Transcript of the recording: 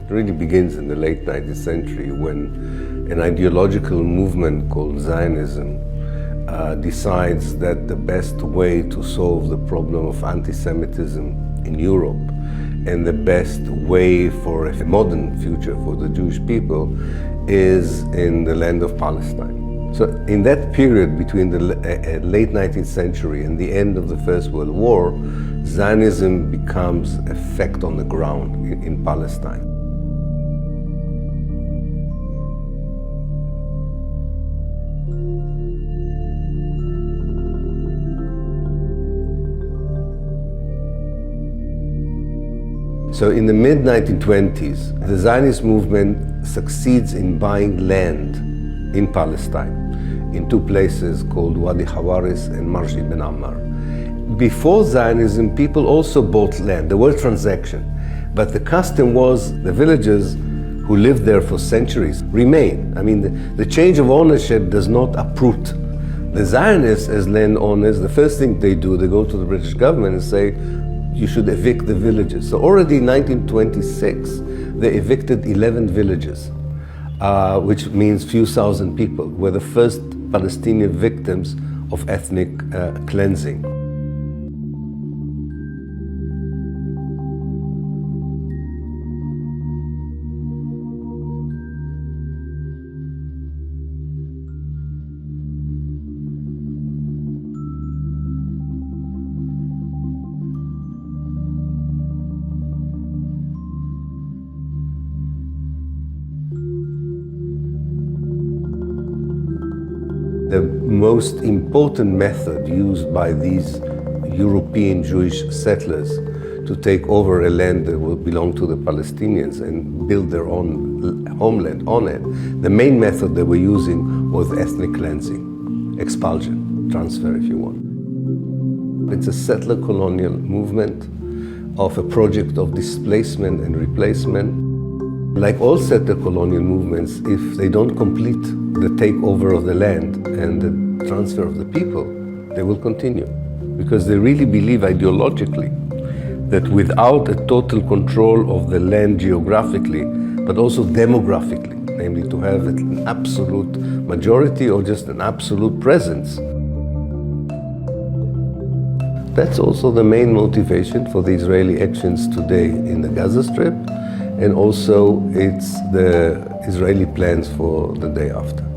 really begins in the late 19th century when an ideological movement called Zionism decides that the best way to solve the problem of anti-Semitism in Europe and the best way for a modern future for the Jewish people is in the land of Palestine. So in that period between the late 19th century and the end of the First World War, Zionism becomes a fact on the ground in Palestine. So in the mid-1920s, the Zionist movement succeeds in buying land in Palestine, in two places called Wadi Hawaris and Marji Ben Ammar. Before Zionism, people also bought land. There were transactions, but the custom was the villagers who lived there for centuries remain. I mean, the change of ownership does not uproot. The Zionists, as landowners, the first thing they do, they go to the British government and say, you should evict the villages. So already in 1926, they evicted 11 villages, which means few thousand people, were the first Palestinian victims of ethnic cleansing. The most important method used by these European Jewish settlers to take over a land that will belong to the Palestinians and build their own homeland on it, the main method they were using was ethnic cleansing, expulsion, transfer if you want. It's a settler colonial movement of a project of displacement and replacement. Like all settler colonial movements, if they don't complete the takeover of the land and the transfer of the people, they will continue. Because they really believe ideologically that without a total control of the land geographically, but also demographically, namely to have an absolute majority or just an absolute presence, that's also the main motivation for the Israeli actions today in the Gaza Strip, and also it's the Israeli plans for the day after.